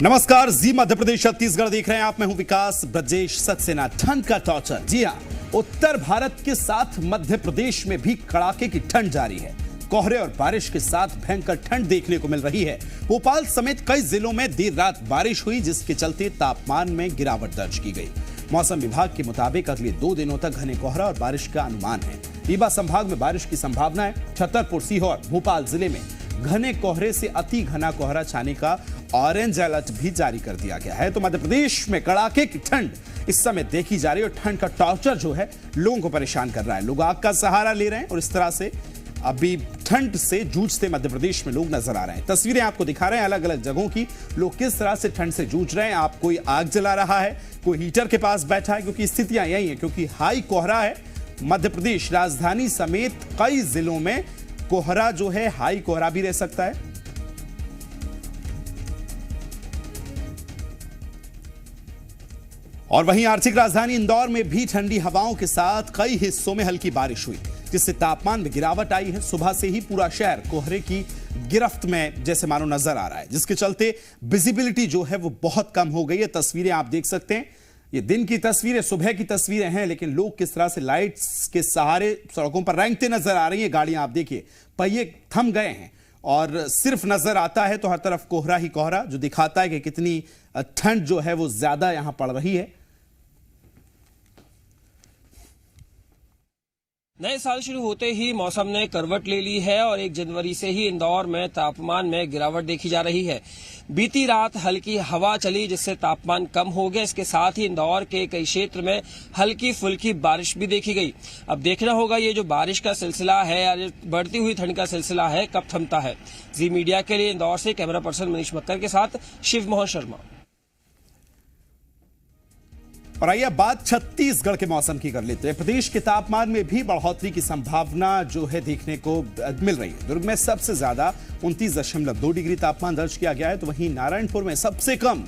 नमस्कार, जी मध्य प्रदेश छत्तीसगढ़ देख रहे हैं आप। मैं हूं विकास ब्रजेश सक्सेना। ठंड का टॉर्चर, जी हां, उत्तर भारत के साथ मध्य प्रदेश में भी कड़ाके की ठंड जारी है। कोहरे और बारिश के साथ भयंकर ठंड देखने को मिल रही है। भोपाल समेत कई जिलों में देर रात बारिश हुई, जिसके चलते तापमान में गिरावट दर्ज की गई। मौसम विभाग के मुताबिक अगले 2 दिनों तक घने कोहरा और बारिश का अनुमान है। रीवा संभाग में बारिश की संभावना है। छतरपुर, सीहोर, भोपाल जिले में घने कोहरे से अति घना कोहरा छाने का ऑरेंज अलर्ट भी जारी कर दिया गया है। तो मध्य प्रदेश में कड़ाके की ठंड इस समय देखी जा रही है और ठंड का टॉर्चर जो है लोगों को परेशान कर रहा है। लोग आग का सहारा ले रहे हैं और इस तरह से अभी ठंड से जूझते मध्य प्रदेश में लोग नजर आ रहे हैं। तस्वीरें आपको दिखा रहे हैं अलग अलग जगहों की, लोग किस तरह से ठंड से जूझ रहे हैं। आप कोई आग जला रहा है, कोई हीटर के पास बैठा है, क्योंकि स्थितियां यही है, क्योंकि हाई कोहरा है। मध्य प्रदेश राजधानी समेत कई जिलों में कोहरा जो है, हाई कोहरा भी रह सकता है। और वहीं आर्थिक राजधानी इंदौर में भी ठंडी हवाओं के साथ कई हिस्सों में हल्की बारिश हुई, जिससे तापमान में गिरावट आई है। सुबह से ही पूरा शहर कोहरे की गिरफ्त में जैसे मानो नजर आ रहा है, जिसके चलते विजिबिलिटी जो है वो बहुत कम हो गई है। तस्वीरें आप देख सकते हैं, ये दिन की तस्वीरें, सुबह की तस्वीरें हैं, लेकिन लोग किस तरह से लाइट्स के सहारे सड़कों पर रेंगते नजर आ रही है। गाड़ियां आप देखिए, पहिए थम गए हैं और सिर्फ नजर आता है तो हर तरफ कोहरा ही कोहरा, जो दिखाता है कि कितनी ठंड जो है वो ज्यादा यहां पड़ रही है। नए साल शुरू होते ही मौसम ने करवट ले ली है और 1 जनवरी से ही इंदौर में तापमान में गिरावट देखी जा रही है। बीती रात हल्की हवा चली, जिससे तापमान कम हो गया। इसके साथ ही इंदौर के कई क्षेत्र में हल्की फुल्की बारिश भी देखी गई। अब देखना होगा ये जो बारिश का सिलसिला है या बढ़ती हुई ठंड का सिलसिला है, कब थमता है। जी मीडिया के लिए इंदौर से कैमरा पर्सन मनीष मक्कर के साथ शिव मोहन शर्मा। और आइए बात छत्तीसगढ़ के मौसम की कर लेते हैं। प्रदेश के तापमान में भी बढ़ोतरी की संभावना जो है देखने को मिल रही है। दुर्ग में सबसे ज्यादा 29.2 डिग्री तापमान दर्ज किया गया है, तो वहीं नारायणपुर में सबसे कम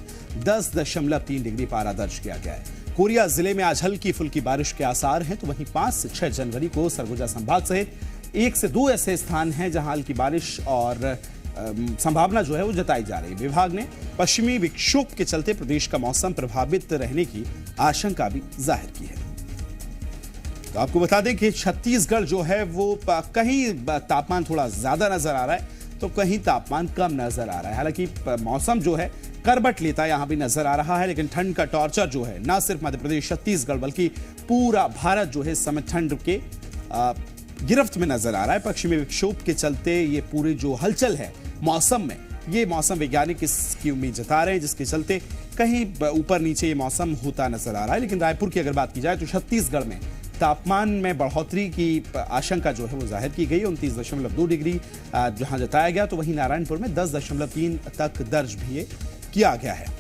10.3 डिग्री पारा दर्ज किया गया है। कोरिया जिले में आज हल्की फुल्की बारिश के आसार हैं, तो वहीं 5 से 6 जनवरी को सरगुजा संभाग सहित 1 से 2 ऐसे स्थान हैं जहां हल्की बारिश और संभावना जो है वो जताई जा रही है। विभाग ने पश्चिमी विक्षोभ के चलते प्रदेश का मौसम प्रभावित रहने की आशंका भी जाहिर की है। तो आपको बता दें कि छत्तीसगढ़ जो है वो कहीं तापमान थोड़ा ज्यादा नजर आ रहा है, तो कहीं तापमान कम नजर आ रहा है। हालांकि मौसम जो है करवट लेता यहां भी नजर आ रहा है, लेकिन ठंड का टॉर्चर जो है न सिर्फ मध्य प्रदेश छत्तीसगढ़ बल्कि पूरा भारत जो है इस समय ठंड के गिरफ्त में नजर आ रहा है। पश्चिमी विक्षोभ के चलते ये पूरी जो हलचल है मौसम में, ये मौसम वैज्ञानिक इसकी उम्मीद जता रहे हैं, जिसके चलते कहीं ऊपर नीचे ये मौसम होता नजर आ रहा है। लेकिन रायपुर की अगर बात की जाए तो छत्तीसगढ़ में तापमान में बढ़ोतरी की आशंका जो है वो जाहिर की गई। 29.2 डिग्री जहां जताया गया, तो वहीं नारायणपुर में 10.3 तक दर्ज भी किया गया है।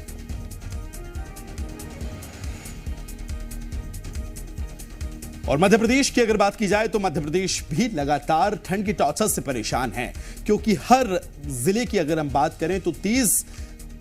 और मध्य प्रदेश की अगर बात की जाए तो मध्य प्रदेश भी लगातार ठंड की टॉर्चर से परेशान है, क्योंकि हर जिले की अगर हम बात करें तो तेज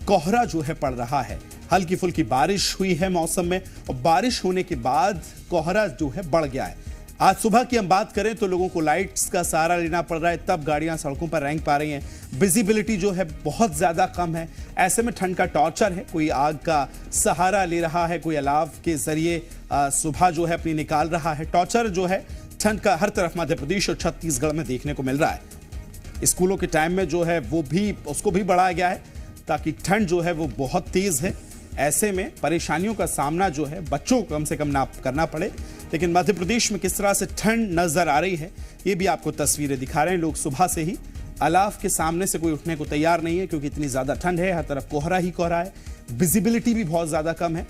कोहरा जो है पड़ रहा है। हल्की फुल्की बारिश हुई है मौसम में, और बारिश होने के बाद कोहरा जो है बढ़ गया है। आज सुबह की हम बात करें तो लोगों को लाइट्स का सहारा लेना पड़ रहा है, तब गाड़ियां सड़कों पर रेंग पा रही हैं। विजिबिलिटी जो है बहुत ज्यादा कम है। ऐसे में ठंड का टॉर्चर है। कोई आग का सहारा ले रहा है, कोई अलाव के जरिए सुबह जो है अपनी निकाल रहा है। टॉर्चर जो है ठंड का हर तरफ मध्य प्रदेश और छत्तीसगढ़ में देखने को मिल रहा है। स्कूलों के टाइम में जो है वो भी, उसको भी बढ़ाया गया है ताकि ठंड जो है वो बहुत तेज है। ऐसे में परेशानियों का सामना जो है बच्चों को कम से कम ना करना पड़े। लेकिन मध्य प्रदेश में किस तरह से ठंड नजर आ रही है, ये भी आपको तस्वीरें दिखा रहे हैं। लोग सुबह से ही अलाव के सामने से कोई उठने को तैयार नहीं है, क्योंकि इतनी ज्यादा ठंड है। हर तरफ कोहरा ही कोहरा है, विजिबिलिटी भी बहुत ज्यादा कम है।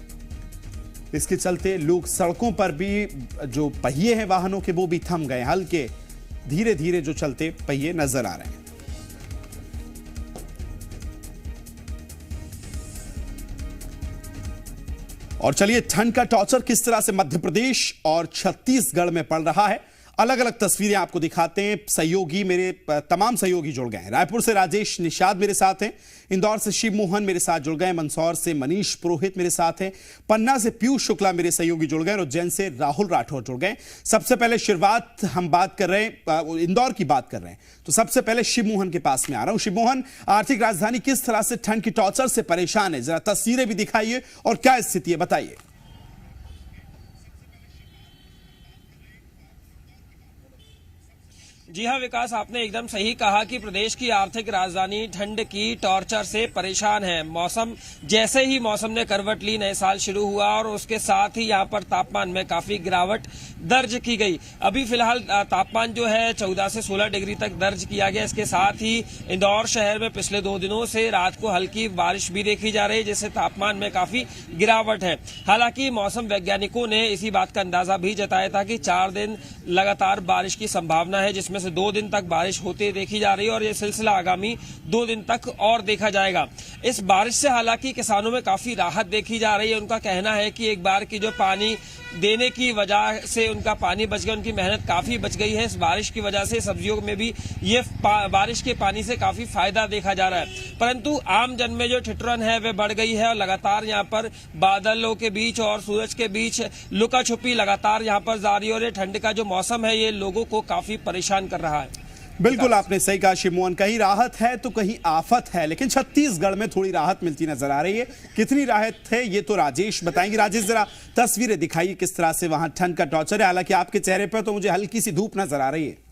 इसके चलते लोग सड़कों पर भी, जो पहिए हैं वाहनों के, वो भी थम गए। हल्के धीरे धीरे जो चलते पहिए नजर आ रहे हैं। और चलिए, ठंड का टॉर्चर किस तरह से मध्य प्रदेश और छत्तीसगढ़ में पड़ रहा है, अलग अलग तस्वीरें आपको दिखाते हैं। सहयोगी मेरे तमाम सहयोगी जुड़ गए हैं। रायपुर से राजेश निषाद मेरे साथ हैं, इंदौर से शिव मोहन मेरे साथ जुड़ गए, मंदसौर से मनीष पुरोहित मेरे साथ हैं, पन्ना से पीयूष शुक्ला मेरे सहयोगी जुड़ गए और उज्जैन से राहुल राठौर जुड़ गए। सबसे पहले शुरुआत हम बात कर रहे हैं, इंदौर की बात कर रहे हैं, तो सबसे पहले शिव मोहन के पास में आ रहा हूं। शिव मोहन, आर्थिक राजधानी किस तरह से ठंड की टॉर्चर से परेशान है, जरा तस्वीरें भी दिखाइए और क्या स्थिति है बताइए। जी हाँ विकास, आपने एकदम सही कहा कि प्रदेश की आर्थिक राजधानी ठंड की टॉर्चर से परेशान है। मौसम जैसे ही मौसम ने करवट ली, नए साल शुरू हुआ और उसके साथ ही यहाँ पर तापमान में काफी गिरावट दर्ज की गई। अभी फिलहाल तापमान जो है 14 से 16 डिग्री तक दर्ज किया गया। इसके साथ ही इंदौर शहर में पिछले 2 दिनों से रात को हल्की बारिश भी देखी जा रही है, जिससे तापमान में काफी गिरावट है। हालांकि मौसम वैज्ञानिकों ने इसी बात का अंदाजा भी जताया था कि 4 दिन लगातार बारिश की संभावना है, जिसमें से 2 दिन तक बारिश होती देखी जा रही है और ये सिलसिला आगामी 2 दिन तक और देखा जाएगा। इस बारिश से हालांकि किसानों में काफी राहत देखी जा रही है। उनका कहना है कि एक बार की जो पानी देने की वजह से उनका पानी बच गया, उनकी मेहनत काफी बच गई है। इस बारिश की वजह से सब्जियों में भी ये बारिश के पानी से काफी फायदा देखा जा रहा है। परंतु आम जन में जो ठिठुरन है वह बढ़ गई है और लगातार यहाँ पर बादलों के बीच और सूरज के बीच लुका छुपी लगातार यहाँ पर जारी और ये ठंड का जो मौसम है ये लोगों को काफी परेशान कर रहा है। बिल्कुल आपने सही कहा शिव मोहन, कहीं राहत है तो कहीं आफत है, लेकिन छत्तीसगढ़ में थोड़ी राहत मिलती नजर आ रही है। कितनी राहत है ये तो राजेश बताएंगे। राजेश, जरा तस्वीरें दिखाइए किस तरह से वहां ठंड का टॉर्चर है। हालांकि आपके चेहरे पर तो मुझे हल्की सी धूप नजर आ रही है।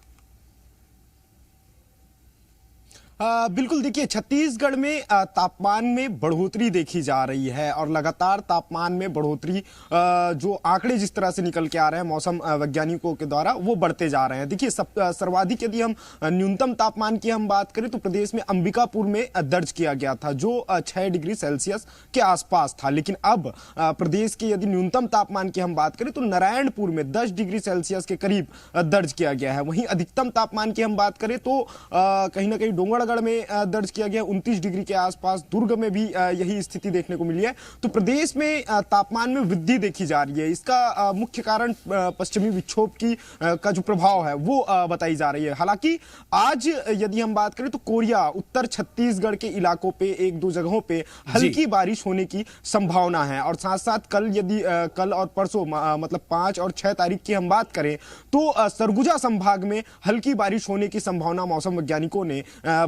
बिल्कुल, देखिए छत्तीसगढ़ में तापमान में बढ़ोतरी देखी जा रही है और लगातार तापमान में बढ़ोतरी जो आंकड़े जिस तरह से निकल के आ रहे हैं मौसम वैज्ञानिकों के द्वारा वो बढ़ते जा रहे हैं। देखिए सर्वाधिक यदि हम न्यूनतम तापमान की हम बात करें तो प्रदेश में अंबिकापुर में दर्ज किया गया था जो 6 डिग्री सेल्सियस के आसपास था। लेकिन अब प्रदेश के यदि न्यूनतम तापमान की हम बात करें तो नारायणपुर में 10 डिग्री सेल्सियस के करीब दर्ज किया गया है। वहीं अधिकतम तापमान की हम बात करें तो कहीं ना कहीं डोंगरगढ़ में दर्ज किया गया 29 डिग्री के आसपास। दुर्ग में भी यही स्थिति देखने को मिली है। तो प्रदेश में तापमान में वृद्धि देखी जा रही है। इसका मुख्य कारण पश्चिमी विक्षोभ का जो प्रभाव है वो बताई जा रही है। हालांकि आज यदि हम बात करें तो कोरिया उत्तर छत्तीसगढ़ के इलाकों पे 1-2 जगहों पे हल्की बारिश होने की संभावना है और साथ साथ कल और परसों मतलब 5 और 6 तारीख की हम बात करें तो सरगुजा संभाग में हल्की बारिश होने की संभावना मौसम वैज्ञानिकों ने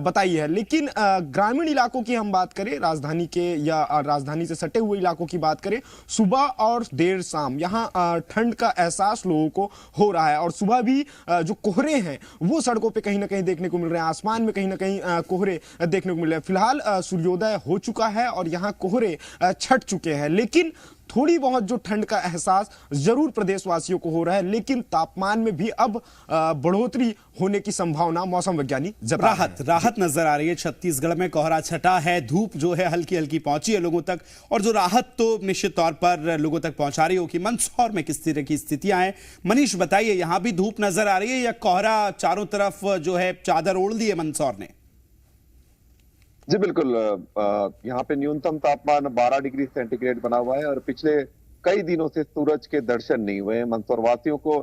बताई है। लेकिन ग्रामीण इलाकों की हम बात करें, राजधानी के या राजधानी से सटे हुए इलाकों की बात करें, सुबह और देर शाम यहां ठंड का एहसास लोगों को हो रहा है और सुबह भी जो कोहरे हैं वो सड़कों पे कहीं ना कहीं देखने को मिल रहे हैं। आसमान में कहीं ना कहीं कोहरे देखने को मिल रहे हैं। फिलहाल सूर्योदय हो चुका है और यहां कोहरे छट चुके हैं, लेकिन थोड़ी बहुत जो ठंड का एहसास जरूर प्रदेशवासियों को हो रहा है। लेकिन तापमान में भी अब बढ़ोतरी होने की संभावना मौसम वैज्ञानिक जता रहे हैं। राहत नजर आ रही है। छत्तीसगढ़ में कोहरा छटा है, धूप जो है हल्की हल्की पहुंची है लोगों तक और जो राहत तो निश्चित तौर पर लोगों तक पहुंचा रही होगी। मंदसौर में किस तरह की स्थितियां हैं, मनीष बताइए, यहां भी धूप नजर आ रही है या कोहरा चारों तरफ जो है चादर ओढ़ ली है मंदसौर ने? जी बिल्कुल, यहाँ पे न्यूनतम तापमान 12 डिग्री सेंटीग्रेड बना हुआ है और पिछले कई दिनों से सूरज के दर्शन नहीं हुए हैं मंदसौर वासियों को।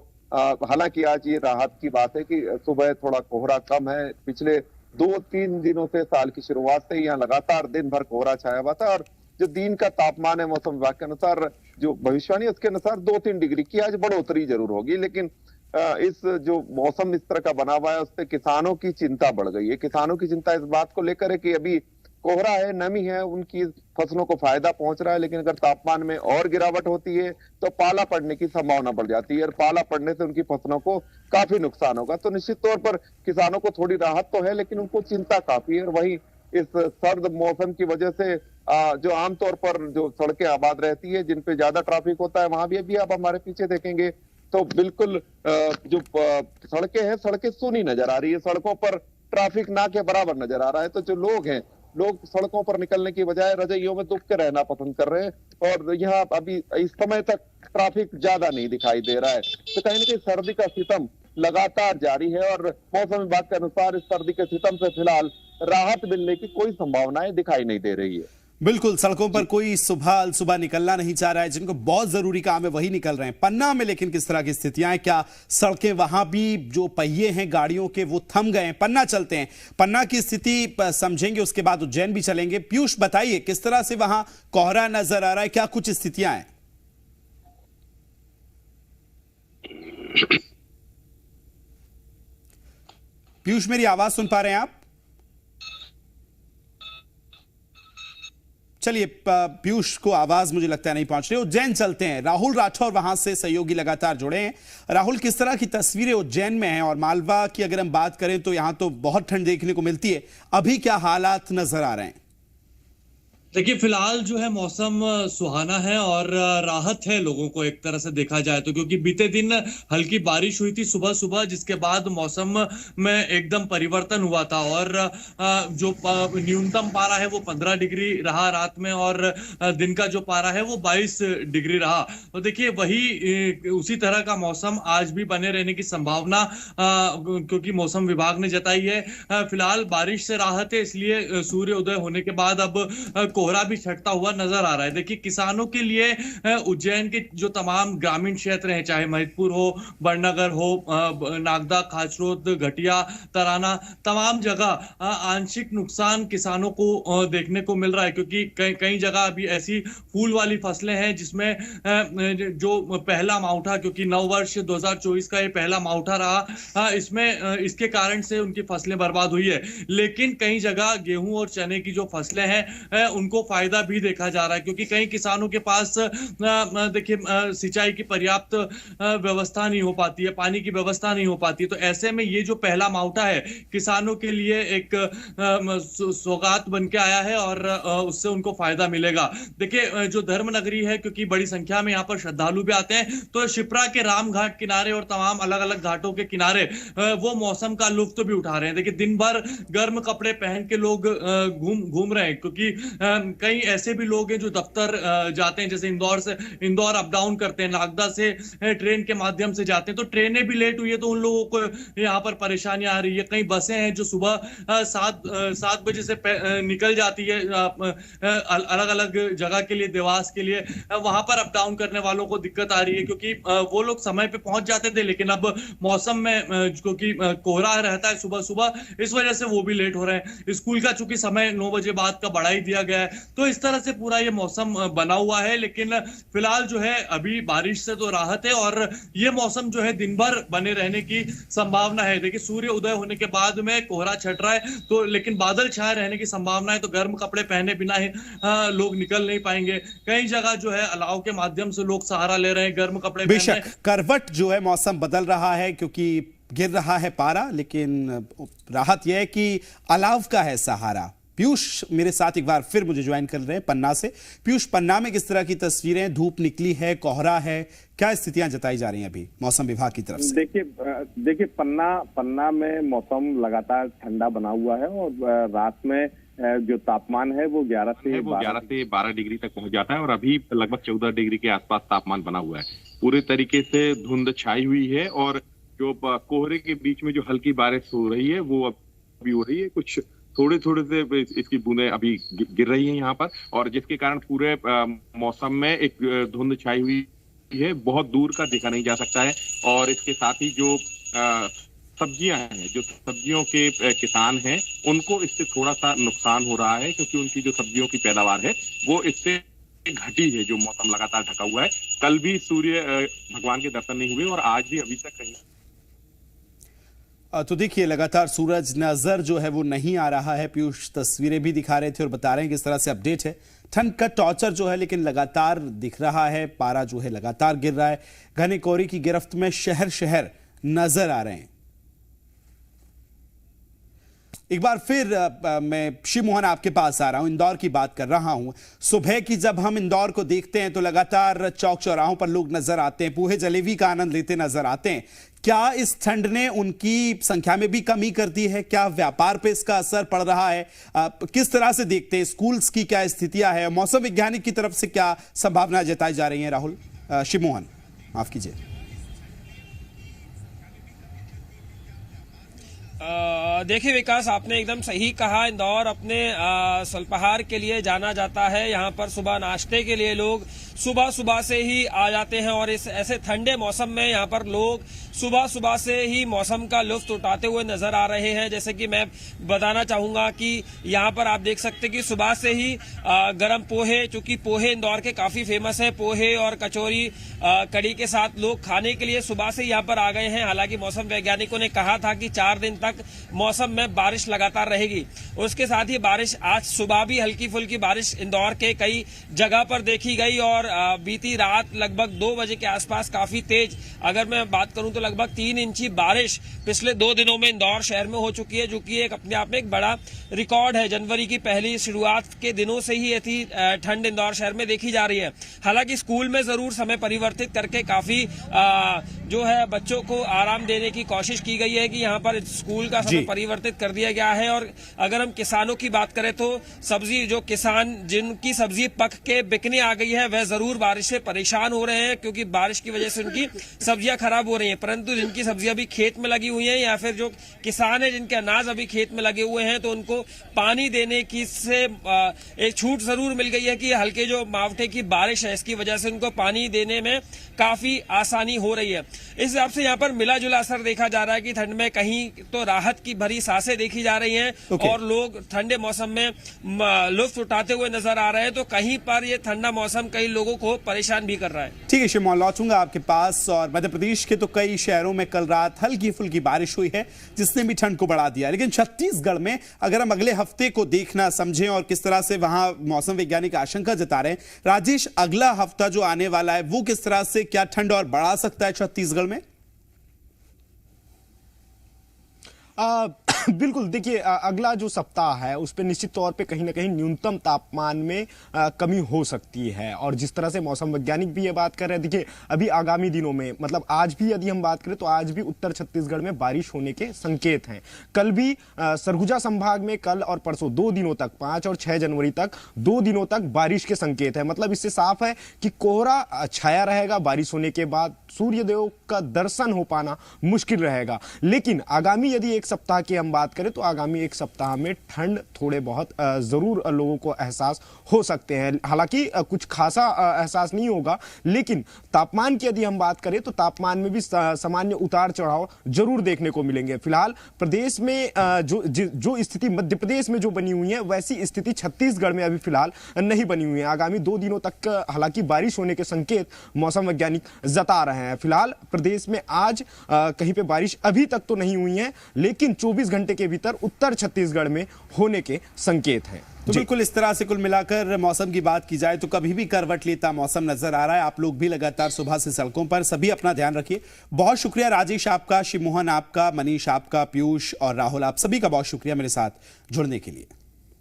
हालांकि आज ये राहत की बात है कि सुबह थोड़ा कोहरा कम है। पिछले 2-3 दिनों से साल की शुरुआत से यहाँ लगातार दिन भर कोहरा छाया हुआ था और जो दिन का तापमान है मौसम विभाग के अनुसार, जो भविष्यवाणी है उसके अनुसार 2-3 डिग्री की आज बढ़ोतरी जरूर होगी। लेकिन इस जो मौसम इस तरह का बना हुआ है उससे किसानों की चिंता बढ़ गई है। किसानों की चिंता इस बात को लेकर है कि अभी कोहरा है, नमी है, उनकी फसलों को फायदा पहुंच रहा है, लेकिन अगर तापमान में और गिरावट होती है तो पाला पड़ने की संभावना बढ़ जाती है और पाला पड़ने से उनकी फसलों को काफी नुकसान होगा। तो निश्चित तौर पर किसानों को थोड़ी राहत तो है, लेकिन उनको चिंता काफी है। और वही इस सर्द मौसम की वजह से जो आमतौर पर जो सड़कें आबाद रहती है, जिन पे ज्यादा ट्रैफिक होता है, वहां भी अभी आप हमारे पीछे देखेंगे तो बिल्कुल जो सड़कें हैं, सड़कें सूनी नजर आ रही है। सड़कों पर ट्रैफिक ना के बराबर नजर आ रहा है। तो जो लोग सड़कों पर निकलने की बजाय रजाइयों में दुब के रहना पसंद कर रहे हैं और यहाँ अभी इस समय तक ट्रैफिक ज्यादा नहीं दिखाई दे रहा है। तो कहीं ना कहीं सर्दी का सितम लगातार जारी है और मौसम विभाग के अनुसार इस सर्दी के सितम से फिलहाल राहत मिलने की कोई संभावनाएं दिखाई नहीं दे रही है। बिल्कुल, सड़कों पर कोई सुबह निकलना नहीं चाह रहा है। जिनको बहुत जरूरी काम है वही निकल रहे हैं। पन्ना में लेकिन किस तरह की स्थितियां हैं? क्या सड़कें वहां भी जो पहिए हैं गाड़ियों के वो थम गए हैं? पन्ना चलते हैं, पन्ना की स्थिति समझेंगे, उसके बाद उज्जैन भी चलेंगे। पीयूष बताइए किस तरह से वहां कोहरा नजर आ रहा है, क्या कुछ स्थितियां हैं? पीयूष, मेरी आवाज सुन पा रहे हैं आप? चलिए, पीयूष को आवाज मुझे लगता है नहीं पहुंच रही। उज्जैन चलते हैं, राहुल राठौर वहां से सहयोगी लगातार जुड़े हैं। राहुल, किस तरह की तस्वीरें उज्जैन में हैं? और मालवा की अगर हम बात करें तो यहां तो बहुत ठंड देखने को मिलती है, अभी क्या हालात नजर आ रहे हैं? देखिए, फिलहाल जो है मौसम सुहाना है और राहत है लोगों को एक तरह से देखा जाए तो, क्योंकि बीते दिन हल्की बारिश हुई थी सुबह सुबह, जिसके बाद मौसम में एकदम परिवर्तन हुआ था और जो न्यूनतम पारा है वो 15 डिग्री रहा रात में और दिन का जो पारा है वो 22 डिग्री रहा। तो देखिए, वही उसी तरह का मौसम आज भी बने रहने की संभावना क्योंकि मौसम विभाग ने जताई है। फिलहाल बारिश से राहत है, इसलिए सूर्य उदय होने के बाद अब कोहरा भी छटता हुआ नजर आ रहा है। देखिए, किसानों के लिए उज्जैन के जो तमाम ग्रामीण क्षेत्र हैं, चाहे महिदपुर हो, बड़नगर हो, नागदा, खाचरोद, घटिया, तराना, तमाम जगह आंशिक नुकसान किसानों को देखने को मिल रहा है, क्योंकि कई जगह अभी ऐसी फूल वाली फसलें हैं जिसमें जो पहला मावठा, क्योंकि नववर्ष 2024 का ये पहला मावठा रहा, इसमें इसके कारण से उनकी फसलें बर्बाद हुई है। लेकिन कई जगह गेहूं और चने की जो फसलें हैं उनको फायदा भी देखा जा रहा है, क्योंकि कई किसानों के पास देखिए सिंचाई की पर्याप्त व्यवस्था नहीं हो पाती है, पानी की व्यवस्था नहीं हो पाती है। तो ऐसे में ये जो पहला मावठा है किसानों के लिए एक सौगात बन के आया है और उससे उनको फायदा मिलेगा। देखिए, जो धर्म नगरी है, क्योंकि बड़ी संख्या में यहाँ पर श्रद्धालु भी आते हैं, तो शिप्रा के राम घाट किनारे और तमाम अलग अलग घाटों के किनारे वो मौसम का लुत्फ भी उठा रहे हैं। देखिए, दिन भर गर्म कपड़े पहन के लोग घूम रहे हैं, क्योंकि कई ऐसे भी लोग हैं जो दफ्तर जाते हैं, जैसे इंदौर अप डाउन करते हैं, नागदा से ट्रेन के माध्यम से जाते हैं, तो ट्रेनें भी लेट हुई है तो उन लोगों को यहाँ पर परेशानियां आ रही है। कई बसें हैं जो सुबह 7 बजे से निकल जाती है अलग अलग जगह के लिए, देवास के लिए, वहां पर अप डाउन करने वालों को दिक्कत आ रही है, क्योंकि वो लोग समय पे पहुंच जाते थे, लेकिन अब मौसम में क्योंकि कोहरा रहता है सुबह सुबह, इस वजह से वो भी लेट हो रहे हैं। स्कूल का चूंकि समय 9 बजे बाद का बढ़ा ही दिया गया है, तो इस तरह से पूरा ये मौसम बना हुआ है। लेकिन फिलहाल जो है अभी बारिश से तो राहत है और ये मौसम जो है दिन भर बने रहने की संभावना है। देखिए, सूर्य उदय होने के बाद में कोहरा छट रहा है तो, लेकिन बादल छाए रहने की संभावना है, तो गर्म कपड़े पहने बिना ही लोग निकल नहीं पाएंगे। कई जगह जो है अलाव के माध्यम से लोग सहारा ले रहे हैं गर्म कपड़े बेशक करवट जो है मौसम बदल रहा है, क्योंकि गिर रहा है पारा, लेकिन राहत यह है कि अलाव का है सहारा। पीयूष मेरे साथ एक बार फिर मुझे ज्वाइन कर रहे हैं पन्ना से। पीयूष, पन्ना में किस तरह की तस्वीरें? धूप निकली है, कोहरा है, क्या स्थितियां जताई जा रही हैं अभी मौसम विभाग की तरफ से? देखिए पन्ना में मौसम लगातार ठंडा बना हुआ है और रात में जो तापमान है वो 11 से 12 डिग्री तक पहुंच जाता है और अभी लगभग 14 डिग्री के आसपास तापमान बना हुआ है। पूरे तरीके से धुंध छाई हुई है और जो कोहरे के बीच में जो हल्की बारिश हो रही है वो अभी हो रही है। कुछ थोड़े से इसकी बूंदें अभी गिर रही हैं यहाँ पर, और जिसके कारण पूरे मौसम में एक धुंध छाई हुई है, बहुत दूर का देखा नहीं जा सकता है। और इसके साथ ही जो सब्जियां हैं, जो सब्जियों के किसान हैं, उनको इससे थोड़ा सा नुकसान हो रहा है, क्योंकि उनकी जो सब्जियों की पैदावार है वो इससे घटी है, जो मौसम लगातार ढका हुआ है। कल भी सूर्य भगवान के दर्शन नहीं हुए और आज भी अभी तक कहीं। तो देखिए, लगातार सूरज नजर जो है वो नहीं आ रहा है। पीयूष तस्वीरें भी दिखा रहे थे और बता रहे हैं किस तरह से अपडेट है। ठंड का टॉर्चर जो है लेकिन लगातार दिख रहा है, पारा जो है लगातार गिर रहा है। घने कोहरे की गिरफ्त में शहर नजर आ रहे हैं। एक बार फिर मैं शिव मोहन आपके पास आ रहा हूं, इंदौर की बात कर रहा हूं। सुबह की जब हम इंदौर को देखते हैं तो लगातार चौक चौराहों पर लोग नजर आते हैं, पोहे जलेबी का आनंद लेते नजर आते हैं। क्या इस ठंड ने उनकी संख्या में भी कमी कर दी है? क्या व्यापार पे इसका असर पड़ रहा है? किस तरह से देखते हैं? स्कूल्स की क्या स्थितियां है? मौसम वैज्ञानिक की तरफ से क्या संभावना जताई जा रही है? राहुल, शिव मोहन माफ कीजिए। देखिए विकास, आपने एकदम सही कहा। इंदौर अपने स्वल्पाहार के लिए जाना जाता है। यहाँ पर सुबह नाश्ते के लिए लोग सुबह सुबह से ही आ जाते हैं और इस ऐसे ठंडे मौसम में यहाँ पर लोग सुबह सुबह से ही मौसम का लुत्फ उठाते हुए नजर आ रहे हैं। जैसे कि मैं बताना चाहूंगा कि यहाँ पर आप देख सकते हैं कि सुबह से ही गरम पोहे, चूंकि पोहे इंदौर के काफी फेमस है, पोहे और कचौरी कड़ी के साथ लोग खाने के लिए सुबह से यहाँ पर आ गए हैं। हालांकि मौसम वैज्ञानिकों ने कहा था कि 4 दिन तक मौसम में बारिश लगातार रहेगी। उसके साथ ही बारिश आज सुबह भी हल्की फुल्की बारिश इंदौर के कई जगह पर देखी गई और बीती रात लगभग 2 बजे के आसपास काफी तेज, अगर मैं बात करूं तो लगभग 3 इंची बारिश पिछले 2 दिनों में इंदौर शहर में हो चुकी है, जो कि एक अपने आप में एक बड़ा रिकॉर्ड है। जनवरी की पहली शुरुआत के दिनों से ही ऐसी ठंड इंदौर शहर में देखी जा रही है। हालांकि स्कूल में जरूर समय परिवर्तित करके काफी जो है बच्चों को आराम देने की कोशिश की गई है कि यहाँ पर स्कूल का समय परिवर्तित कर दिया गया है। और अगर हम किसानों की बात करें तो सब्जी, जो किसान जिनकी सब्जी पक के बिकने आ गई है, वह जरूर बारिश से परेशान हो रहे हैं, क्योंकि बारिश की वजह से उनकी सब्जियां खराब हो रही हैं। परंतु जिनकी सब्जियां अभी खेत में लगी हुई हैं या फिर जो किसान है जिनके अनाज अभी खेत में लगे हुए हैं, तो उनको पानी देने की से एक छूट जरूर मिल गई है कि हल्के जो मावठे की बारिश है इसकी वजह से उनको पानी देने में काफी आसानी हो रही है। इस हिसाब से यहाँ पर मिला जुला असर देखा जा रहा है कि ठंड में कहीं तो राहत की भरी सांसें देखी जा रही हैं और लोग ठंडे मौसम में लुत्फ उठाते हुए नजर आ रहे हैं, तो कहीं पर ये ठंडा मौसम कई लोगों को परेशान भी कर रहा है। ठीक है शिमोन, लौटूंगा आपके पास। और मध्य प्रदेश के तो कई शहरों में कल रात हल्की फुल्की बारिश हुई है जिसने भी ठंड को बढ़ा दिया, लेकिन छत्तीसगढ़ में अगर हम अगले हफ्ते को देखना समझें और किस तरह से वहां मौसम वैज्ञानिक आशंका जता रहे हैं, राजेश, अगला हफ्ता जो आने वाला है वो किस तरह से क्या ठंड और बढ़ा सकता है छत्तीसगढ़ में? बिल्कुल, देखिए अगला जो सप्ताह है उस पर निश्चित तौर पे कहीं ना कहीं न्यूनतम तापमान में कमी हो सकती है। और जिस तरह से मौसम वैज्ञानिक भी ये बात कर रहे हैं, देखिए अभी आगामी दिनों में, मतलब आज भी यदि हम बात करें तो आज भी उत्तर छत्तीसगढ़ में बारिश होने के संकेत हैं। कल भी सरगुजा संभाग में कल और परसों 2 दिनों तक, 5 और 6 जनवरी तक 2 दिनों तक बारिश के संकेत है। मतलब इससे साफ है कि कोहरा छाया रहेगा, बारिश होने के बाद सूर्यदेव का दर्शन हो पाना मुश्किल रहेगा। लेकिन आगामी यदि एक सप्ताह की हम बात करें तो आगामी एक सप्ताह में ठंड थोड़े बहुत जरूर लोगों को एहसास हो सकते हैं। हालांकि कुछ खासा एहसास नहीं होगा, लेकिन तापमान की यदि हम बात करें तो तापमान में भी सामान्य उतार चढ़ाव जरूर देखने को मिलेंगे। फिलहाल प्रदेश में जो स्थिति मध्य प्रदेश में जो बनी हुई है वैसी स्थिति छत्तीसगढ़ में अभी फिलहाल नहीं बनी हुई है। आगामी 2 दिनों तक हालांकि बारिश होने के संकेत मौसम वैज्ञानिक जता रहे हैं। फिलहाल प्रदेश में आज कहीं पे बारिश अभी तक तो नहीं हुई है, लेकिन 24 घंटे के भीतर उत्तर छत्तीसगढ़ में होने के संकेत हैं। तो बिल्कुल इस तरह से कुल मिलाकर मौसम की बात की जाए तो कभी भी करवट लेता मौसम नजर आ रहा है। आप लोग भी लगातार सुबह से सड़कों पर, सभी अपना ध्यान रखिए। बहुत शुक्रिया राजेश आपका, शिवमोहन आपका, मनीष आपका, पीयूष और राहुल, आप सभी का बहुत शुक्रिया मेरे साथ जुड़ने के लिए।